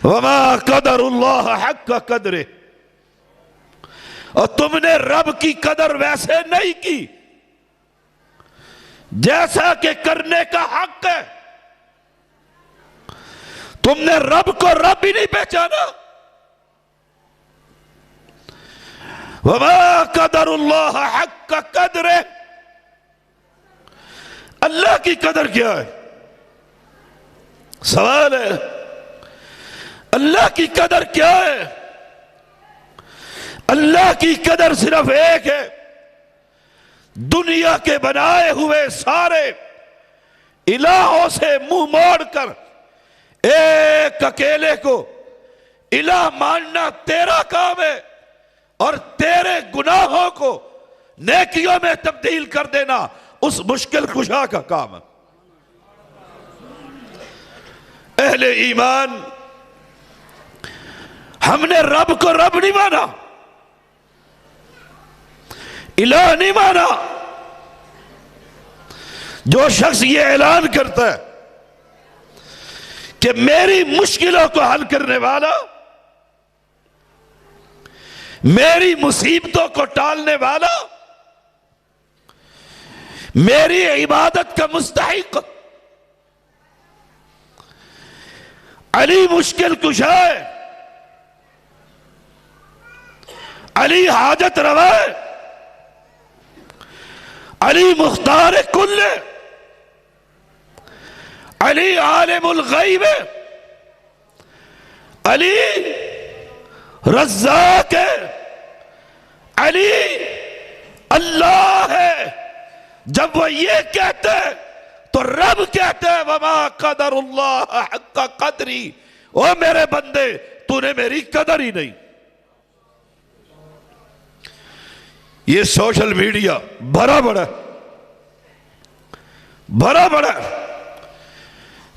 وما قدر اللہ حق قدرہ، اور تم نے رب کی قدر ویسے نہیں کی جیسا کہ کرنے کا حق ہے. تم نے رب کو رب ہی نہیں پہچانا. وما قدر اللہ حق قدرہ، اللہ کی قدر کیا ہے؟ سوال ہے، اللہ کی قدر کیا ہے؟ اللہ کی قدر صرف ایک ہے. دنیا کے بنائے ہوئے سارے الہوں سے منہ موڑ کر ایک اکیلے کو الہ ماننا تیرا کام ہے، اور تیرے گناہوں کو نیکیوں میں تبدیل کر دینا اس مشکل کشا کا کام ہے. اہل ایمان، ہم نے رب کو رب نہیں مانا، الہ نہیں مانا. جو شخص یہ اعلان کرتا ہے کہ میری مشکلوں کو حل کرنے والا، میری مصیبتوں کو ٹالنے والا، میری عبادت کا مستحق علی مشکل کشا ہے، علی حاجت روا ہے، علی مختار کل ہے، علی عالم الغیب ہے، علی رزاق ہے، علی اللہ ہے. جب وہ یہ کہتے ہیں تو رب کہتے ہیں وما قدر اللہ حق قدری، او میرے بندے تو نے میری قدر ہی نہیں. یہ سوشل میڈیا بھرا بڑا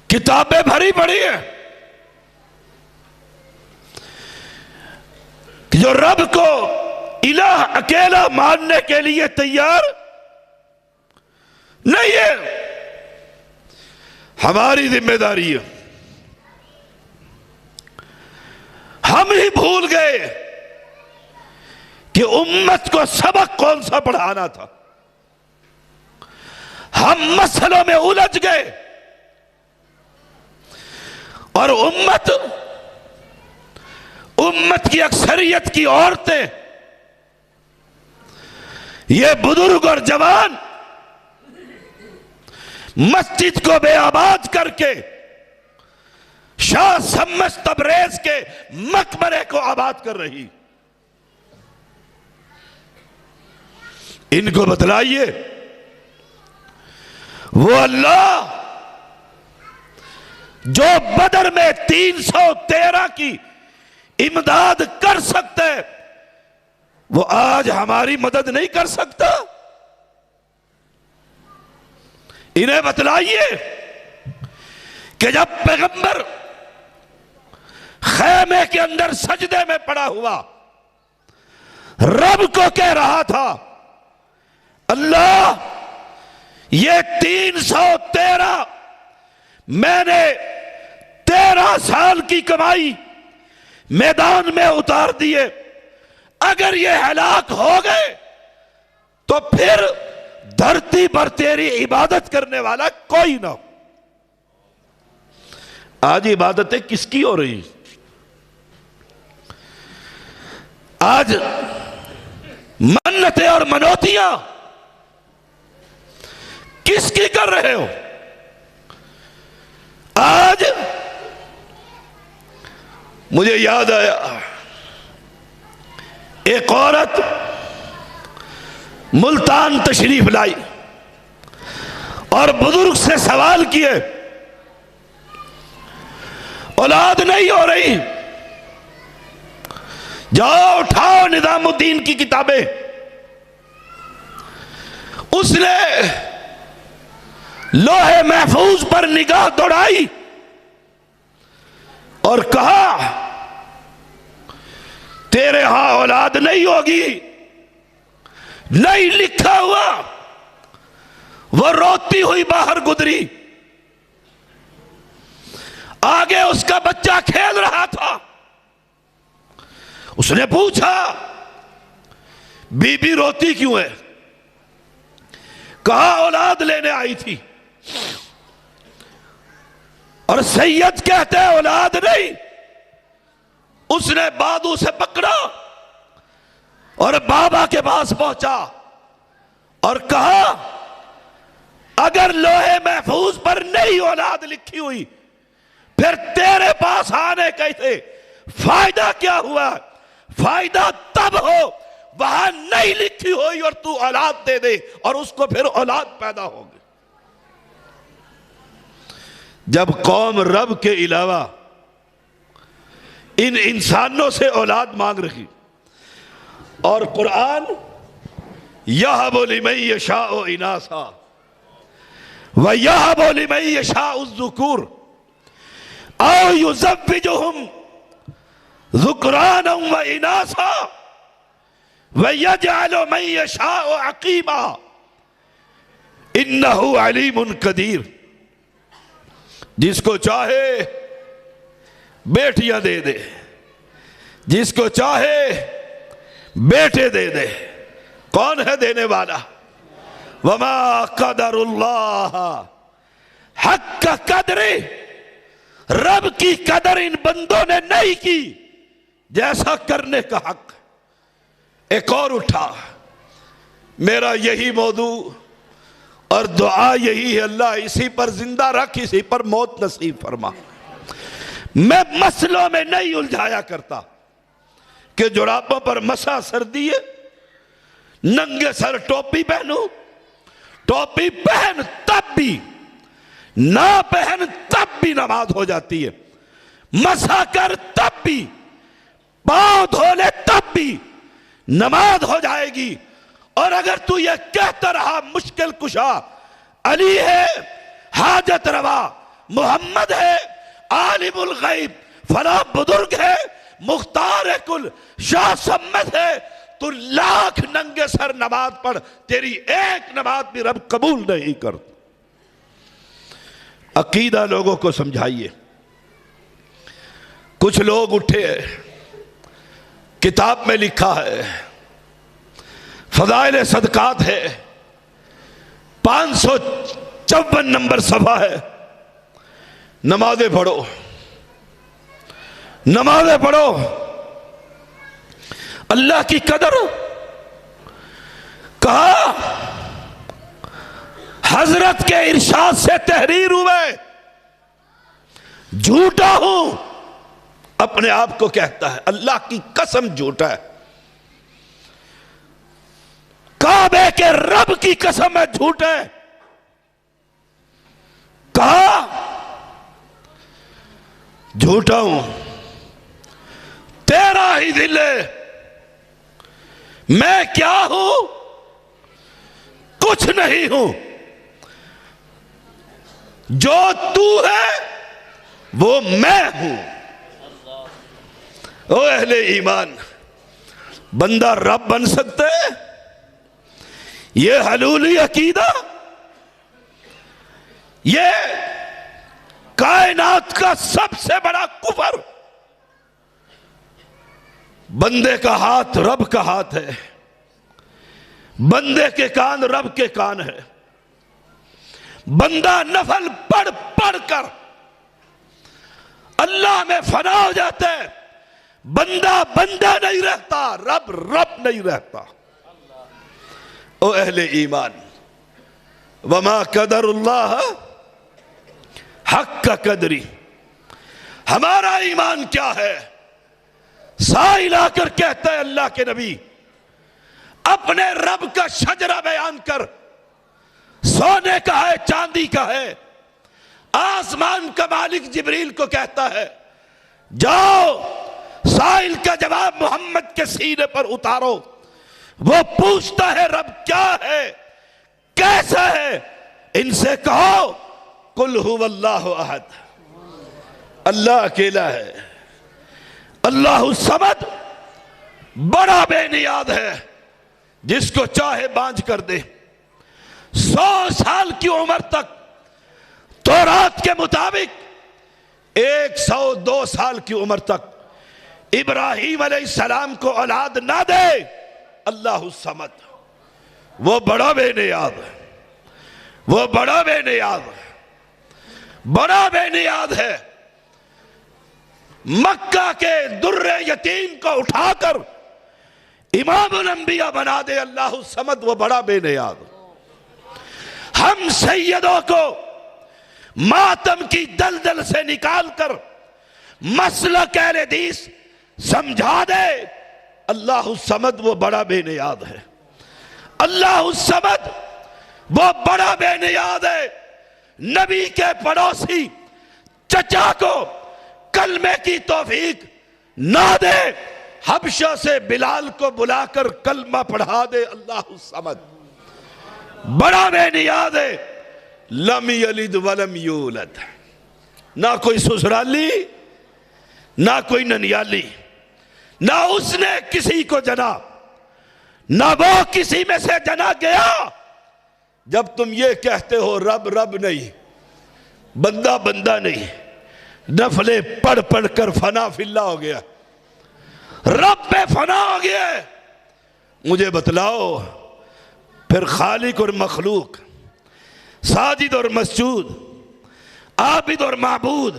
کتابیں بھری پڑی ہیں کہ جو رب کو الہ اکیلا ماننے کے لیے تیار نہیں ہے. ہماری ذمہ داری ہے، ہم ہی بھول گئے کہ امت کو سبق کون سا پڑھانا تھا. ہم مسئلوں میں الجھ گئے، اور امت کی اکثریت کی عورتیں، یہ بزرگ اور جوان مسجد کو بے آباد کر کے شاہ شمس تبریز کے مقبرے کو آباد کر رہی. ان کو بتلائیے وہ اللہ جو بدر میں 313 کی امداد کر سکتے وہ آج ہماری مدد نہیں کر سکتا. انہیں بتلائیے کہ جب پیغمبر خیمے کے اندر سجدے میں پڑا ہوا رب کو کہہ رہا تھا اللہ یہ 313 میں نے 13 سال کی کمائی میدان میں اتار دیے، اگر یہ ہلاک ہو گئے تو پھر دھرتی پر تیری عبادت کرنے والا کوئی نہ ہو. آج عبادتیں کس کی ہو رہی؟ آج منتیں اور منوتیاں کس کی کر رہے ہو؟ آج مجھے یاد آیا ایک عورت ملتان تشریف لائی اور بزرگ سے سوال کیے اولاد نہیں ہو رہی، جاؤ اٹھاؤ نظام الدین کی کتابیں. اس نے لوح محفوظ پر نگاہ دوڑائی اور کہا تیرے ہاں اولاد نہیں ہوگی، نہیں لکھا ہوا. وہ روتی ہوئی باہر گزری، آگے اس کا بچہ کھیل رہا تھا. اس نے پوچھا بی بی روتی کیوں ہے؟ کہا اولاد لینے آئی تھی۔ اور سید کہتے ہیں اولاد نہیں۔ اس نے بادو سے پکڑا اور بابا کے پاس پہنچا اور کہا اگر لوہے محفوظ پر نہیں اولاد لکھی ہوئی پھر تیرے پاس آنے کہتے فائدہ کیا ہوا؟ فائدہ تب ہو وہاں نہیں لکھی ہوئی اور تو اولاد دے دے اور اس کو پھر اولاد پیدا ہوگی۔ جب قوم رب کے علاوہ ان انسانوں سے اولاد مانگ رہی اور قرآن یَهْبُ لِمَن یَشَاءُ إِنَاثًا وَيَهْبُ لِمَن یَشَاءُ الذُّكُورَ أَوْ يُزَوِّجُهُمْ ذُكْرَانًا وَإِنَاثًا وَيَجْعَلُ مَن يَشَاءُ عَقِيمًا إِنَّهُ عَلِيمٌ قَدِيرٌ۔ جس کو چاہے بیٹیاں دے دے، جس کو چاہے بیٹے دے دے۔ کون ہے دینے والا؟ وما قدر اللہ حق قدر، رب کی قدر ان بندوں نے نہیں کی جیسا کرنے کا حق۔ ایک اور اٹھا، میرا یہی موضوع اور دعا یہی ہے، اللہ اسی پر زندہ رکھ، اسی پر موت نصیب فرما۔ میں مسئلوں میں نہیں الجھایا کرتا کہ جرابوں پر مسا سردی ہے، ننگے سر ٹوپی پہنوں، ٹوپی پہن تب بھی، نہ پہن تب بھی نماز ہو جاتی ہے، مسا کر تب بھی، پاؤں دھو لے تب بھی نماز ہو جائے گی۔ اور اگر تو یہ کہتا رہا مشکل کشا علی ہے، حاجت روا محمد ہے، عالم الغیب فلاں بزرگ ہے، مختار کل شاہ سمت ہے، تو لاکھ ننگے سر نماز پڑھ، تیری ایک نماز بھی رب قبول نہیں کرتا۔ عقیدہ لوگوں کو سمجھائیے۔ کچھ لوگ اٹھے، کتاب میں لکھا ہے، فضائل صدقات ہے، 554 نمبر صفحہ ہے، نمازیں پڑھو، نمازیں پڑھو، اللہ کی قدر۔ کہا حضرت کے ارشاد سے تحریر ہوئے، جھوٹا ہوں، اپنے آپ کو کہتا ہے، اللہ کی قسم جھوٹا ہے، کعبے کے رب کی قسم ہے جھوٹ ہے۔ کہا جھوٹا ہوں، تیرا ہی دل ہے، میں کیا ہوں؟ کچھ نہیں ہوں، جو تو ہے وہ میں ہوں۔ او اہل ایمان، بندہ رب بن سکتے ہے؟ یہ حلولی عقیدہ، یہ کائنات کا سب سے بڑا کفر۔ بندے کا ہاتھ رب کا ہاتھ ہے، بندے کے کان رب کے کان ہے۔ بندہ نفل پڑھ پڑھ کر اللہ میں فنا ہو جاتا ہے، بندہ بندہ نہیں رہتا، رب رب نہیں رہتا۔ او اہل ایمان، وما قدر اللہ حق قدری، ہمارا ایمان کیا ہے؟ سائل آ کر کہتا ہے اللہ کے نبی، اپنے رب کا شجرہ بیان کر، سونے کا ہے چاندی کا ہے۔ آسمان کا مالک جبریل کو کہتا ہے جاؤ سائل کا جواب محمد کے سینے پر اتارو۔ وہ پوچھتا ہے رب کیا ہے، کیسا ہے؟ ان سے کہو قل هو اللہ احد، اللہ اکیلا ہے، اللہ الصمد، بڑا بے نیاز ہے، جس کو چاہے بانجھ کر دے۔ 100 سال کی عمر تک تورات کے مطابق، 102 سال کی عمر تک ابراہیم علیہ السلام کو اولاد نہ دے، اللہ الصمد، وہ بڑا بے نیاز ہے، وہ بڑا بے نیاز ہے، بڑا بے نیاز ہے۔ مکہ کے در یتیم کو اٹھا کر امام الانبیاء بنا دے اللہ الصمد، وہ بڑا بے نیاز ہے۔ ہم سیدوں کو ماتم کی دلدل سے نکال کر مسلک اہل حدیث سمجھا دے اللہ الصمد، وہ بڑا بے نیاز ہے۔ اللہ الصمد وہ بڑا بے نیاز ہے۔ نبی کے پڑوسی چچا کو کلمے کی توفیق نہ دے، حبشہ سے بلال کو بلا کر کلمہ پڑھا دے اللہ الصمد، بڑا بے نیاز ہے۔ لم یلد ولم یولد، نہ کوئی سسرالی نہ کوئی ننیالی، نہ اس نے کسی کو جنا، نہ وہ کسی میں سے جنا گیا۔ جب تم یہ کہتے ہو رب رب نہیں، بندہ بندہ نہیں، نفلیں پڑھ پڑھ کر فنا فی اللہ ہو گیا، رب پہ فنا ہو گیا، مجھے بتلاؤ پھر خالق اور مخلوق، ساجد اور مسجود، عابد اور معبود،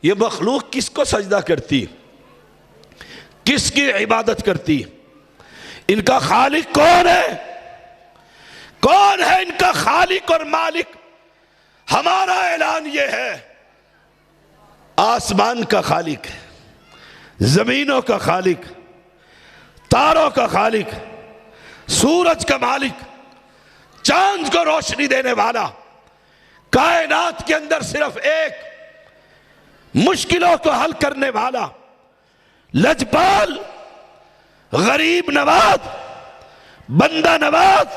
یہ مخلوق کس کو سجدہ کرتی، کس کی عبادت کرتی؟ ان کا خالق کون ہے؟ کون ہے ان کا خالق اور مالک؟ ہمارا اعلان یہ ہے، آسمان کا خالق، زمینوں کا خالق، تاروں کا خالق، سورج کا مالک، چاند کو روشنی دینے والا، کائنات کے اندر صرف ایک مشکلوں کو حل کرنے والا، لجپال، غریب نواز، بندہ نواز۔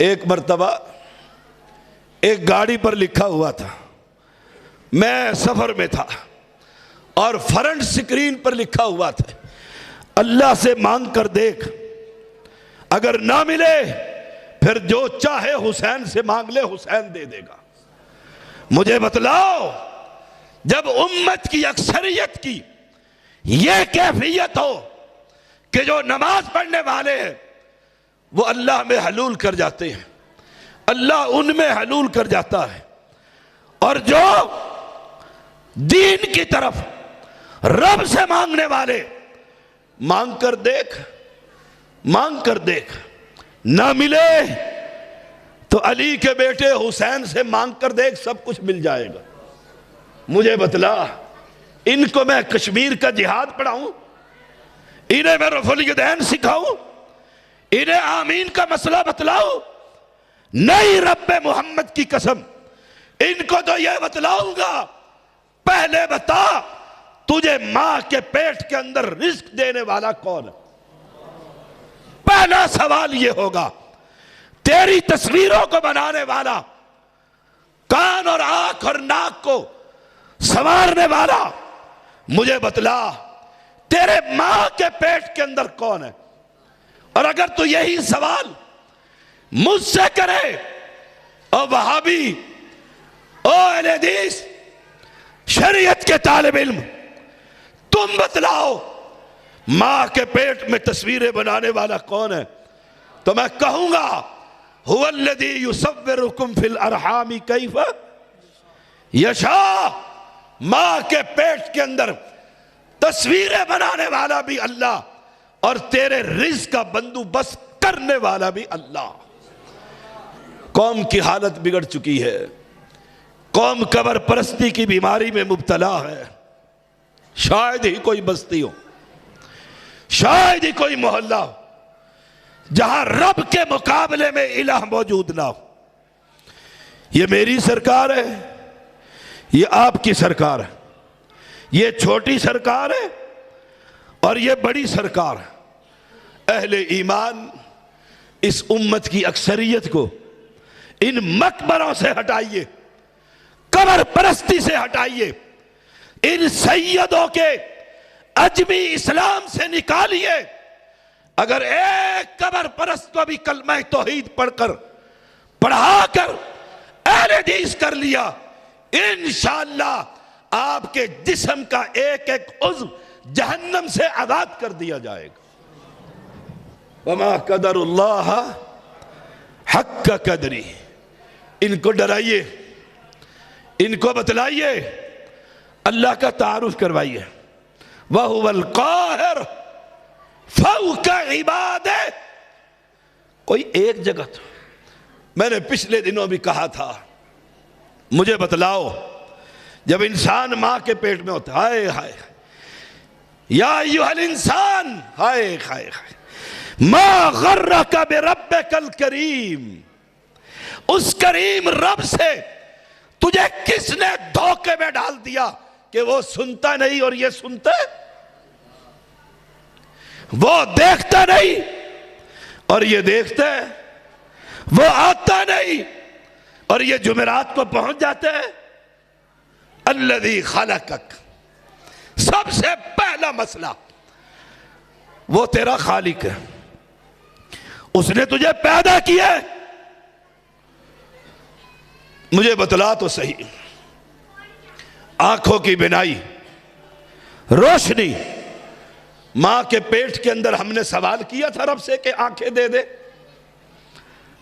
ایک مرتبہ ایک گاڑی پر لکھا ہوا تھا، میں سفر میں تھا اور فرنٹ سکرین پر لکھا ہوا تھا، اللہ سے مانگ کر دیکھ، اگر نہ ملے پھر جو چاہے حسین سے مانگ لے، حسین دے دے گا۔ مجھے بتلاؤ، جب امت کی اکثریت کی یہ کیفیت ہو کہ جو نماز پڑھنے والے ہیں وہ اللہ میں حلول کر جاتے ہیں، اللہ ان میں حلول کر جاتا ہے، اور جو دین کی طرف رب سے مانگنے والے، مانگ کر دیکھ، مانگ کر دیکھ، نہ ملے تو علی کے بیٹے حسین سے مانگ کر دیکھ، سب کچھ مل جائے گا۔ مجھے بتلا، ان کو میں کشمیر کا جہاد پڑھاؤں؟ انہیں میں رفع الیدین سکھاؤں؟ انہیں آمین کا مسئلہ بتلاؤں؟ نہیں، رب محمد کی قسم، ان کو تو یہ بتلاؤں گا، پہلے بتا تجھے ماں کے پیٹ کے اندر رزق دینے والا کون ہے؟ پہلا سوال یہ ہوگا۔ تیری تصویروں کو بنانے والا، کان اور آنکھ اور ناک کو سنوارنے والا، مجھے بتلا تیرے ماں کے پیٹ کے اندر کون ہے؟ اور اگر تو یہی سوال مجھ سے کرے، او وہابی، او اہل حدیث، شریعت کے طالب علم، تم بتلاؤ ماں کے پیٹ میں تصویریں بنانے والا کون ہے؟ تو میں کہوں گا هو الذی یصورکم فی الارحام کیف یشاء، ماں کے پیٹ کے اندر تصویریں بنانے والا بھی اللہ، اور تیرے رزق کا بندوبست کرنے والا بھی اللہ۔ قوم کی حالت بگڑ چکی ہے، قوم قبر پرستی کی بیماری میں مبتلا ہے۔ شاید ہی کوئی بستی ہو، شاید ہی کوئی محلہ ہو جہاں رب کے مقابلے میں الہ موجود نہ ہو۔ یہ میری سرکار ہے، یہ آپ کی سرکار ہے، یہ چھوٹی سرکار ہے اور یہ بڑی سرکار ہے۔ اہل ایمان اس امت کی اکثریت کو ان مقبروں سے ہٹائیے، قبر پرستی سے ہٹائیے، ان سیدوں کے عجمی اسلام سے نکالیے۔ اگر ایک قبر پرست کو بھی کلمہ توحید پڑھا کر اہل حدیث کر لیا، انشاءاللہ آپ کے جسم کا ایک ایک عضو جہنم سے آزاد کر دیا جائے گا۔ وما قدر اللہ حق قدری، ان کو ڈرائیے، ان کو بتلائیے، اللہ کا تعارف کروائیے۔ وَهُوَ الْقَاهِرُ فَوْقَ عِبَادِهِ۔ کوئی ایک جگہ تو میں نے پچھلے دنوں بھی کہا تھا، مجھے بتلاؤ جب انسان ماں کے پیٹ میں ہوتا ہے، ہائے ہائے یا ایھا الانسان، ہائے ہائے ما غرک بربک الکریم، اس کریم رب سے تجھے کس نے دھوکے میں ڈال دیا کہ وہ سنتا نہیں اور یہ سنتا ہے، وہ دیکھتا نہیں اور یہ دیکھتا ہے، وہ آتا نہیں اور یہ جمعرات کو پہنچ جاتا ہے۔ الذی خلقک، سب سے پہلا مسئلہ وہ تیرا خالق ہے، اس نے تجھے پیدا کیا ہے۔ مجھے بتلا تو صحیح، آنکھوں کی بینائی، روشنی، ماں کے پیٹ کے اندر ہم نے سوال کیا تھا رب سے کہ آنکھیں دے دے؟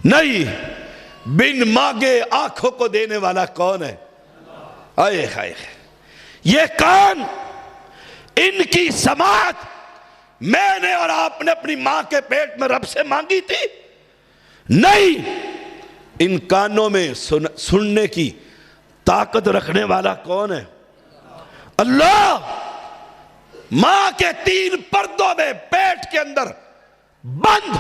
نہیں، بن مانگے آنکھوں کو دینے والا کون ہے؟ آئے ہائے، یہ کان، ان کی سماعت میں نے اور آپ نے اپنی ماں کے پیٹ میں رب سے مانگی تھی؟ نہیں، ان کانوں میں سننے کی طاقت رکھنے والا کون ہے؟ اللہ۔ ماں کے 3 پردوں میں پیٹ کے اندر بند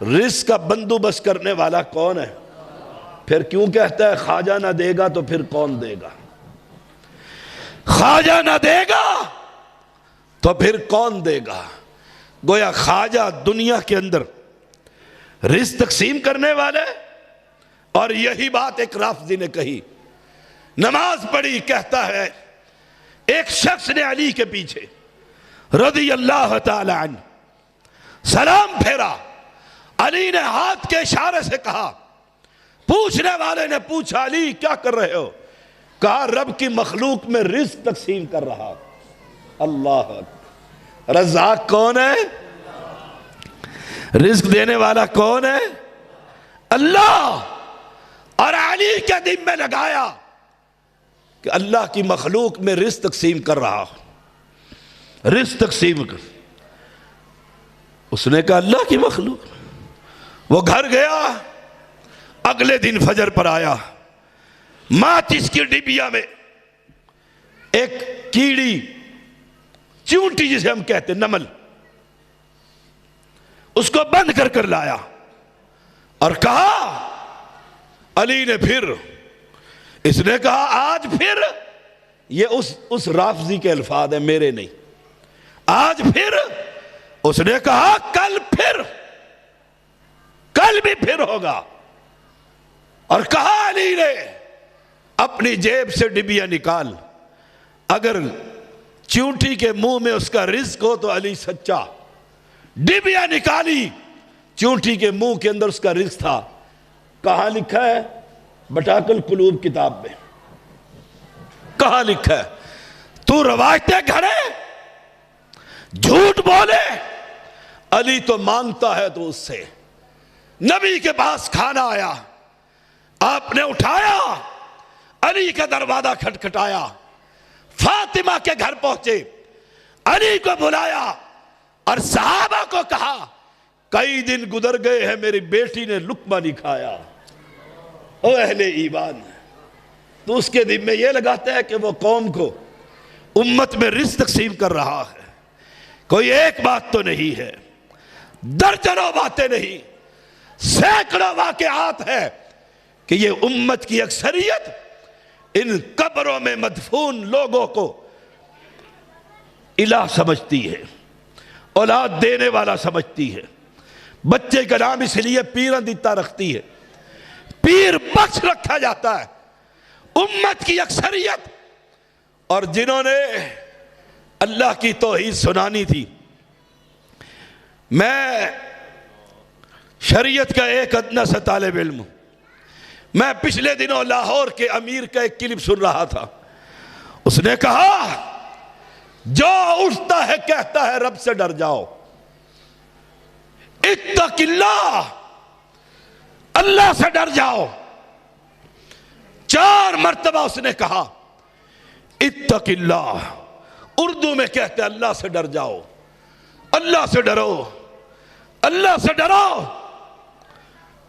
رزق کا بندوبست کرنے والا کون ہے؟ پھر کیوں کہتا ہے خواجہ نہ دے گا تو پھر کون دے گا؟ خواجہ نہ دے گا تو پھر کون دے گا؟ گویا خواجہ دنیا کے اندر رزق تقسیم کرنے والے، اور یہی بات ایک رافضی نے کہی، نماز پڑھی، کہتا ہے ایک شخص نے علی کے پیچھے رضی اللہ تعالی عنہ سلام پھیرا، علی نے ہاتھ کے اشارے سے کہا، پوچھنے والے نے پوچھا علی کیا کر رہے ہو؟ کہا رب کی مخلوق میں رزق تقسیم کر رہا۔ اللہ اکبر، رزاق کون ہے؟ رزق دینے والا کون ہے؟ اللہ۔ اور علی کے دل میں لگایا کہ اللہ کی مخلوق میں رزق تقسیم کر رہا ہوں، رزق تقسیم کر۔ اس نے کہا اللہ کی مخلوق۔ وہ گھر گیا، اگلے دن فجر پر آیا، ماچس کی ڈبیا میں ایک کیڑی، چونٹی جسے ہم کہتے ہیں، نمل، اس کو بند کر کر لایا اور کہا علی نے پھر، اس نے کہا آج پھر، یہ اس رافضی کے الفاظ ہیں، میرے نہیں، آج پھر، اس نے کہا کل پھر، کل بھی پھر ہوگا، اور کہا علی نے اپنی جیب سے ڈبیا نکال، اگر چونٹی کے منہ میں اس کا رزق ہو تو علی سچا۔ ڈبیا نکالی، چونٹی کے منہ کے اندر اس کا رزق تھا۔ کہاں لکھا ہے؟ بٹاک القلوب کتاب میں کہاں لکھا ہے؟ تو روایتیں گھڑے، جھوٹ بولے، علی تو مانگتا ہے تو اس سے۔ نبی کے پاس کھانا آیا، آپ نے اٹھایا، علی کا دروازہ کھٹکھٹایا، فاطمہ کے گھر پہنچے، علی کو بلایا اور صحابہ کو کہا کئی دن گزر گئے ہیں میری بیٹی نے لقمہ نہیں کھایا۔ او اہل ایمان، تو اس کے دل میں یہ لگاتا ہے کہ وہ قوم کو، امت میں رزق تقسیم کر رہا ہے۔ کوئی ایک بات تو نہیں ہے، درجنوں باتیں نہیں، سینکڑوں واقعات ہیں کہ یہ امت کی اکثریت ان قبروں میں مدفون لوگوں کو الہ سمجھتی ہے، اولاد دینے والا سمجھتی ہے، بچے کا نام اس لیے پیرن دیتا رکھتی ہے، پیر بخش رکھا جاتا ہے۔ امت کی اکثریت اور جنہوں نے اللہ کی توحید سنانی تھی، میں شریعت کا ایک ادنا سا طالب علم ہوں، میں پچھلے دنوں لاہور کے امیر کا ایک کلپ سن رہا تھا، اس نے کہا جو اٹھتا ہے کہتا ہے رب سے ڈر جاؤ، اتق اللہ، اللہ سے ڈر جاؤ۔ 4 مرتبہ اس نے کہا اتق اللہ، اردو میں کہتے ہیں اللہ سے ڈر جاؤ، اللہ سے ڈرو، اللہ سے ڈرو۔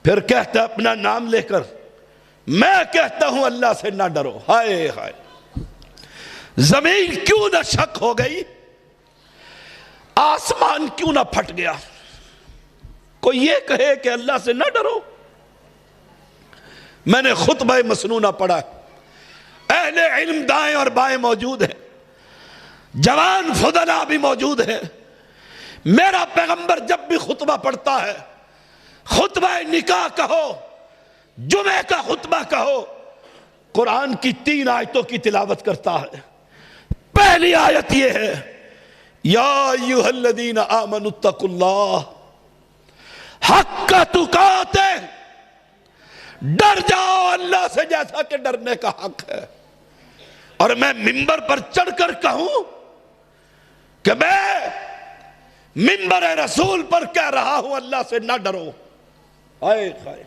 پھر کہتا ہے اپنا نام لے کر، میں کہتا ہوں اللہ سے نہ ڈرو۔ ہائے ہائے، زمین کیوں نہ شک ہو گئی، آسمان کیوں نہ پھٹ گیا۔ کوئی یہ کہے کہ اللہ سے نہ ڈرو۔ میں نے خطبہ مسنونہ پڑھا، اہل علم دائیں اور بائیں موجود ہیں، جوان فضلاء بھی موجود ہیں۔ میرا پیغمبر جب بھی خطبہ پڑھتا ہے، خطبہ نکاح کہو، جمعہ کا خطبہ کہو، قرآن کی 3 آیتوں کی تلاوت کرتا ہے۔ پہلی آیت یہ ہے، یا ایھا الذین آمنوا اتقوا اللہ حق تقاتہ، ڈر جاؤ اللہ سے جیسا کہ ڈرنے کا حق ہے۔ اور میں منبر پر چڑھ کر کہوں کہ میں منبر رسول پر کہہ رہا ہوں اللہ سے نہ ڈرو۔ ہائے ہائے،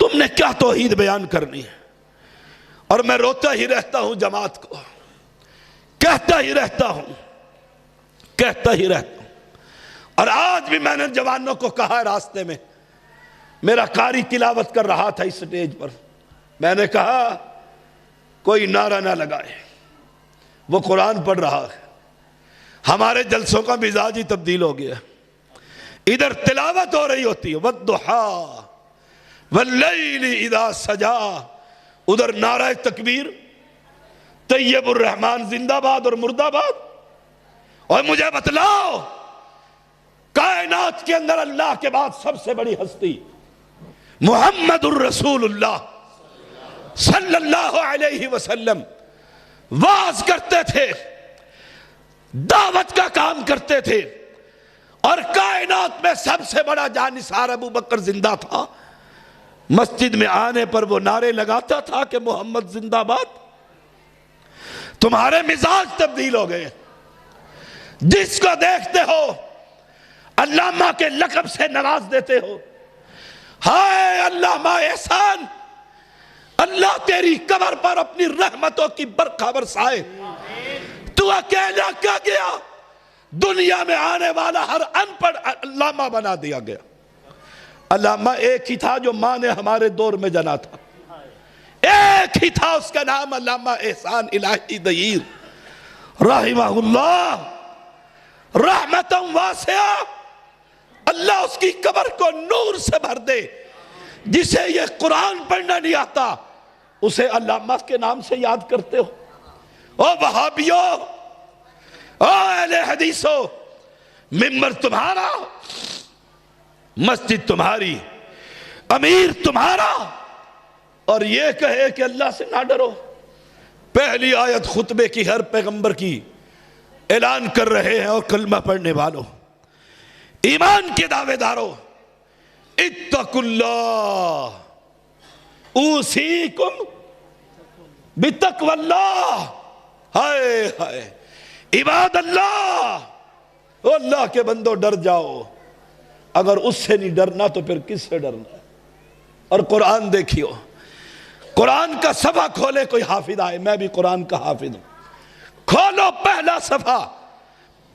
تم نے کیا توحید بیان کرنی ہے؟ اور میں روتا ہی رہتا ہوں جماعت کو، کہتا ہی رہتا ہوں، کہتا ہی رہتا ہوں۔ اور آج بھی میں نے جوانوں کو کہا راستے میں، میرا قاری تلاوت کر رہا تھا اس سٹیج پر، میں نے کہا کوئی نعرہ نہ لگائے، وہ قرآن پڑھ رہا ہے۔ ہمارے جلسوں کا مزاج ہی تبدیل ہو گیا، ادھر تلاوت ہو رہی ہوتی ہے وَالضُّحَىٰ وَاللَّيْلِ اِذَا سَجَىٰ، ادھر نعرہ تکبیر، طیب الرحمن زندہ باد اور مردہ باد۔ اور مجھے بتلاؤ، کائنات کے اندر اللہ کے بعد سب سے بڑی ہستی محمد الرسول اللہ صلی اللہ علیہ وسلم واز کرتے تھے، دعوت کا کام کرتے تھے، اور کائنات میں سب سے بڑا جانثار ابو بکر زندہ تھا۔ مسجد میں آنے پر وہ نعرے لگاتا تھا کہ محمد زندہ باد۔ تمہارے مزاج تبدیل ہو گئے، جس کو دیکھتے ہو علامہ کے لقب سے نواز دیتے ہو۔ ہائے علامہ احسان، اللہ تیری قبر پر اپنی رحمتوں کی برکھا برسائے۔ تو اکیلا کیا گیا، دنیا میں آنے والا ہر ان پڑھ علامہ بنا دیا گیا۔ علامہ ایک ہی تھا جو ماں نے ہمارے دور میں جنا تھا، ایک ہی تھا، اس کا نام علامہ احسان الہی دیر رحمہ اللہ رحمتاً واسعہ۔ اللہ اس کی قبر کو نور سے بھر دے۔ جسے یہ قرآن پڑھنا نہیں آتا، اسے علامہ کے نام سے یاد کرتے ہو۔ او وہابیو، او اہل حدیثو، منبر تمہارا، مسجد تمہاری، امیر تمہارا، اور یہ کہے کہ اللہ سے نہ ڈرو۔ پہلی آیت خطبے کی ہر پیغمبر کی اعلان کر رہے ہیں، اور کلمہ پڑھنے والوں، ایمان کے دعوے داروں، اتقوا اللہ اوصیکم بتقوی اللہ۔ ہائے ہائے، عباد اللہ، او اللہ کے بندو ڈر جاؤ۔ اگر اس سے نہیں ڈرنا تو پھر کس سے ڈرنا ہے؟ اور قرآن دیکھیو، قرآن کا صفحہ کھولے کوئی حافظ آئے، میں بھی قرآن کا حافظ ہوں، کھولو پہلا صفحہ،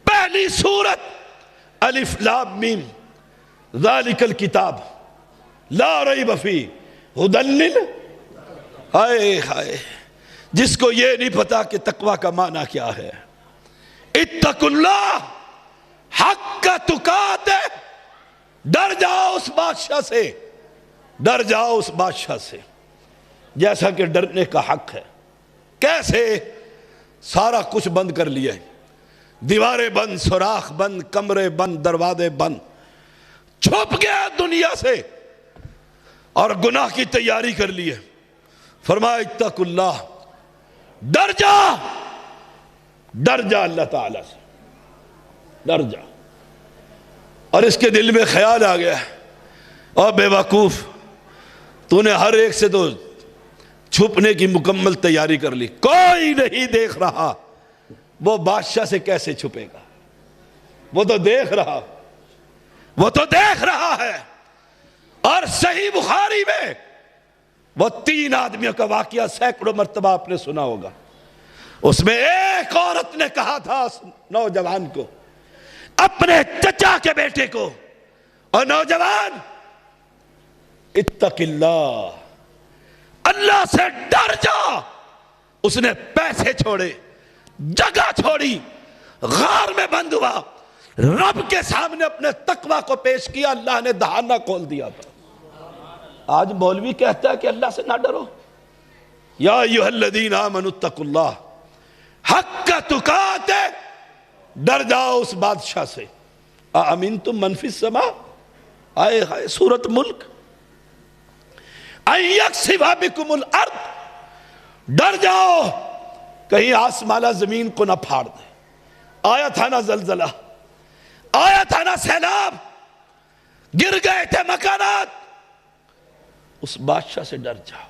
پہلی سورت، الف لام میم، ذالک الکتاب لا ریب فیہ ھدی لل، ہائے ہائے، جس کو یہ نہیں پتا کہ تقوی کا معنی کیا ہے۔ اتقوا اللہ حق تقاتہ، ڈر جاؤ اس بادشاہ سے، ڈر جاؤ اس بادشاہ سے جیسا کہ ڈرنے کا حق ہے۔ کیسے؟ سارا کچھ بند کر لیا، دیواریں بند، سوراخ بند، کمرے بند، دروازے بند، چھپ گیا دنیا سے اور گناہ کی تیاری کر لی ہے۔ فرمایا اتقوا اللہ، ڈر جا، ڈر جا اللہ تعالیٰ سے، ڈر جا۔ اور اس کے دل میں خیال آ گیا، اور بے وقوف، تو نے ہر ایک سے تو چھپنے کی مکمل تیاری کر لی، کوئی نہیں دیکھ رہا، وہ بادشاہ سے کیسے چھپے گا؟ وہ تو دیکھ رہا ہے. اور صحیح بخاری میں وہ 3 آدمیوں کا واقعہ سینکڑوں مرتبہ آپ نے سنا ہوگا. اس میں ایک عورت نے کہا تھا نوجوان کو، اپنے چچا کے بیٹے کو، اور نوجوان اتق اللہ، اللہ سے ڈر جا. اس نے پیسے چھوڑے، جگہ چھوڑی، غار میں بند ہوا، رب کے سامنے اپنے تقوی کو پیش کیا. اللہ نے دہانہ کھول دیا تھا. آج مولوی کہتا ہے کہ اللہ سے نہ ڈرو. یا ایھا الذین آمنوا اتقوا اللہ حق تقاتے، ڈر جاؤ اس بادشاہ سے. اامنتم من فی السماء، آئے ہائے سورۃ ملک، ان یخسف بکم الارض، ڈر جاؤ کہیں آسمانہ زمین کو نہ پھاڑ دے. آیا تھا نا زلزلہ، آیا تھا نا سیلاب، گر گئے تھے مکانات. اس بادشاہ سے ڈر جاؤ،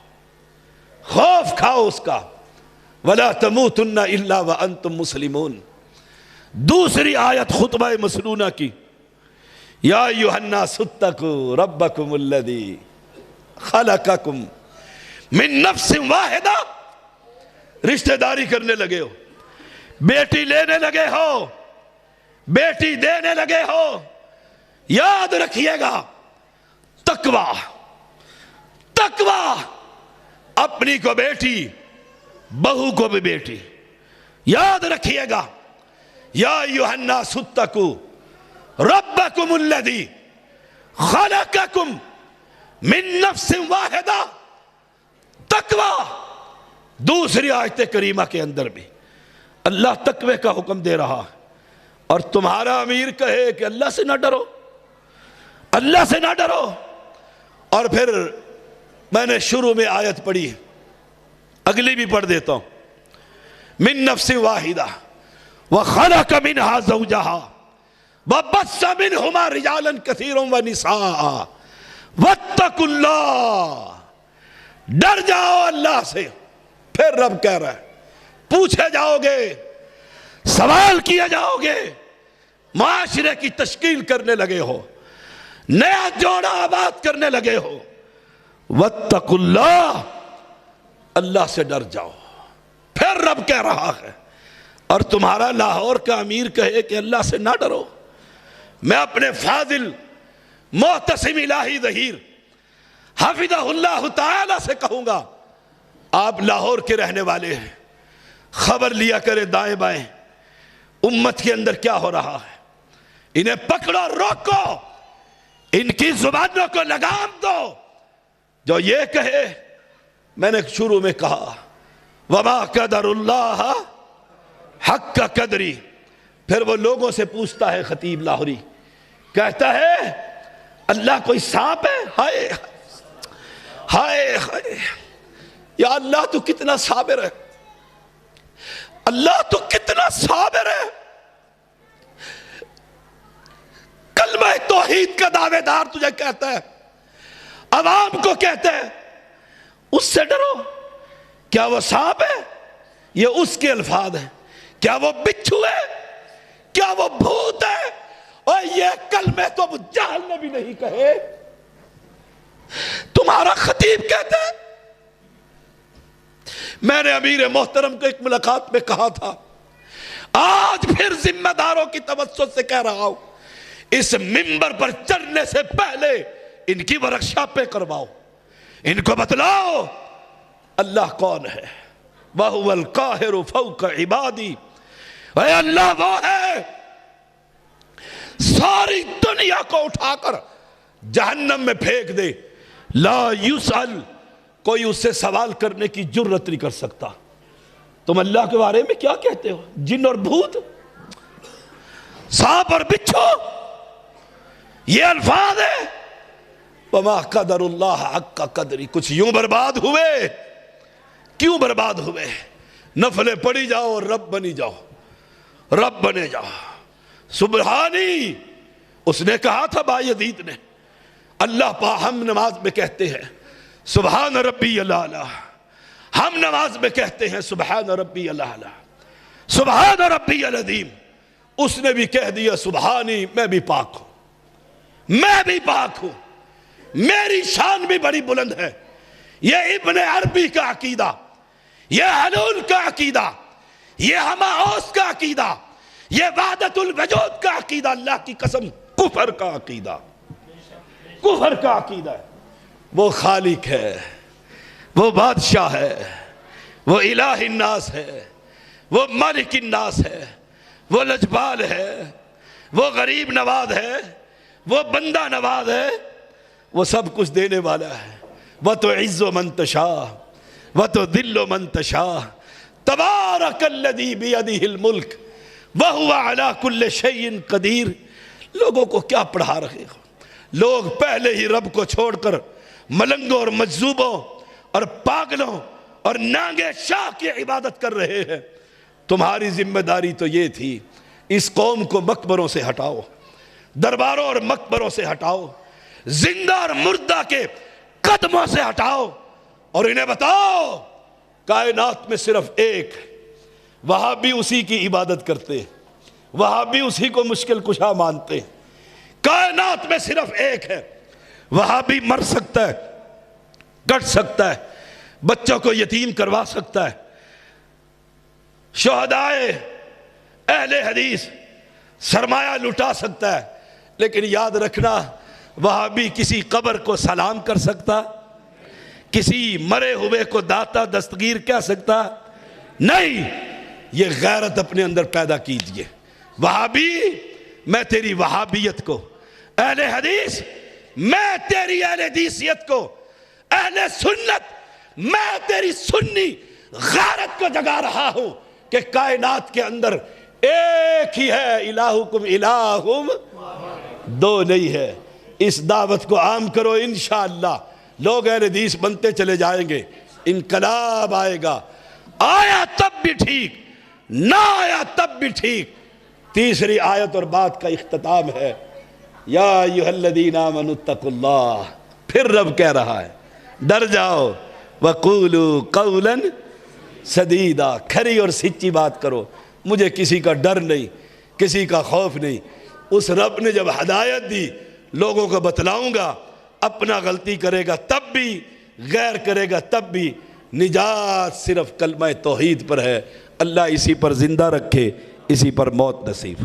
خوف کھاؤ اس کا. وَلَا تَمُوتُنَّ إِلَّا وَأَنْتُمْ مُسْلِمُونَ. دوسری آیت خطبہ مسنونہ کی، یا ایھا الناس اتقوا ربکم الذی خلقکم من نفس واحدہ. رشتہ داری کرنے لگے ہو، بیٹی لینے لگے ہو، بیٹی دینے لگے ہو، یاد رکھیے گا تقوی، تقوی، اپنی کو بیٹی، بہو کو بھی بیٹی. یاد رکھیے گا یا ایھا الناس اتقوا ربکم الذی خلقکم من نفس واحدہ. تقوی. دوسری آیت کریمہ کے اندر بھی اللہ تقوی کا حکم دے رہا ہے. اور تمہارا امیر کہے کہ اللہ سے نہ ڈرو، اللہ سے نہ ڈرو. اور پھر میں نے شروع میں آیت پڑھی، اگلی بھی پڑھ دیتا ہوں. من نفس واحدہ وخلق منہا زوجہا وبث منہما رجالا کثیرا ونساء واتقوا اللہ. ڈر جاؤ اللہ سے. پھر رب کہہ رہا ہے پوچھے جاؤ گے، سوال کیا جاؤ گے، معاشرے کی تشکیل کرنے لگے ہو، نیا جوڑا آباد کرنے لگے ہو. واتقوا اللہ، اللہ سے ڈر جاؤ. پھر رب کہہ رہا ہے اور تمہارا لاہور کا امیر کہے کہ اللہ سے نہ ڈرو. میں اپنے فاضل معتصم الہی ظہیر حفظہ اللہ تعالی سے کہوں گا، آپ لاہور کے رہنے والے ہیں، خبر لیا کرے دائیں بائیں امت کے اندر کیا ہو رہا ہے. انہیں پکڑو، روکو، ان کی زبانوں کو لگام دو. جو یہ کہے، میں نے شروع میں کہا وما قدر اللہ حق قدری. پھر وہ لوگوں سے پوچھتا ہے خطیب لاہوری، کہتا ہے اللہ کوئی سانپ ہے؟ ہائے ہائے ہائے، یا اللہ تو کتنا صابر ہے، اللہ تو کتنا صابر ہے. کلمہ توحید کا دعوے دار تجھے کہتا ہے، عوام کو کہتا ہے اس سے ڈرو. کیا وہ سانپ ہے؟ یہ اس کے الفاظ ہیں. کیا وہ بچھو ہے؟ کیا وہ بھوت ہے؟ اور یہ کلمے تو ابو جہل نے بھی نہیں کہے، تمہارا خطیب کہتا ہے. میں نے امیر محترم کو ایک ملاقات میں کہا تھا، آج پھر ذمہ داروں کی توسط سے کہہ رہا ہوں، اس منبر پر چڑھنے سے پہلے ان کی ورکشاپیں کرواؤ، ان کو بتلاؤ اللہ کون ہے. وَهُوَ الْقَاهِرُ فَوْقَ عِبَادِي. اے اللہ وہ ہے ساری دنیا کو اٹھا کر جہنم میں پھینک دے، لا یسأل، کوئی اس سے سوال کرنے کی جرت نہیں کر سکتا. تم اللہ کے بارے میں کیا کہتے ہو؟ جن اور بھوت، سانپ اور بچھو، یہ الفاظ ہیں. وما قدر اللہ حق قدری. کچھ یوں برباد ہوئے. کیوں برباد ہوئے؟ نفلیں پڑھی جاؤ اور رب بنی جاؤ، رب بنے جاؤ. سبحانی، اس نے کہا تھا بایزید نے، اللہ پا ہم نماز میں کہتے ہیں سبحان ربی الاعلی، ہم نماز میں کہتے ہیں سبحان ربی الاعلی، سبحان ربی العظیم، اس نے بھی کہہ دیا سبحانی، میں بھی پاک ہوں، میں بھی پاک ہوں، میری شان بھی بڑی بلند ہے۔ یہ ابن عربی کا عقیدہ، یہ حلول کا عقیدہ، یہ ہماؤس کا عقیدہ، یہ وحدت الوجود کا عقیدہ، اللہ کی قسم کفر کا عقیدہ، کفر کا عقیدہ ہے۔ وہ خالق ہے، وہ بادشاہ ہے، وہ الہ الناس ہے، وہ مالک الناس ہے، وہ لجپال ہے، وہ غریب نواز ہے، وہ بندہ نواز ہے، وہ سب کچھ دینے والا ہے۔ وَتُعِزُّ مَن تَشَاءُ وَتُذِلُّ مَن تَشَاءُ تَبَارَكَ الَّذِي بِيَدِهِ الْمُلْكُ وَهُوَ عَلَى كُلِّ شَيْءٍ قَدِيرٌ۔ لوگوں کو کیا پڑھا رہے ہو؟ لوگ پہلے ہی رب کو چھوڑ کر ملنگوں اور مجذوبوں اور پاگلوں اور نانگے شاہ کی عبادت کر رہے ہیں۔ تمہاری ذمہ داری تو یہ تھی، اس قوم کو مقبروں سے ہٹاؤ، درباروں اور مقبروں سے ہٹاؤ، زندہ اور مردہ کے قدموں سے ہٹاؤ، اور انہیں بتاؤ کائنات میں صرف ایک، وہاں بھی اسی کی عبادت کرتے، وہاں بھی اسی کو مشکل کشا مانتے۔ کائنات میں صرف ایک ہے، وہاں بھی مر سکتا ہے، کٹ سکتا ہے، بچوں کو یتیم کروا سکتا ہے، شہدائے اہل حدیث سرمایہ لٹا سکتا ہے، لیکن یاد رکھنا وہاں بھی کسی قبر کو سلام کر سکتا، کسی مرے ہوئے کو داتا دستگیر کہہ سکتا نہیں۔ یہ غیرت اپنے اندر پیدا کیجئے۔ وہابی، میں تیری وہابیت کو، اہل حدیث میں تیری اہل حدیثیت کو، اہل سنت میں تیری سنی غیرت کو جگا رہا ہوں کہ کائنات کے اندر ایک ہی ہے، الہکم الہم دو نہیں ہے۔ اس دعوت کو عام کرو، انشاءاللہ لوگ اہل حدیث بنتے چلے جائیں گے، انقلاب آئے گا۔ آیا تب بھی ٹھیک، نہ آیا تب بھی ٹھیک۔ تیسری آیت اور بات کا اختتام ہے، یا ایھا الذین آمنوا اتقوا اللہ۔ پھر رب کہہ رہا ہے ڈر جاؤ، وقولوا قولا سدیدا، کھری اور سچی بات کرو، مجھے کسی کا ڈر نہیں، کسی کا خوف نہیں۔ اس رب نے جب ہدایت دی، لوگوں کو بتلاؤں گا، اپنا غلطی کرے گا تب بھی، غیر کرے گا تب بھی، نجات صرف کلمہ توحید پر ہے۔ اللہ اسی پر زندہ رکھے، اسی پر موت نصیب۔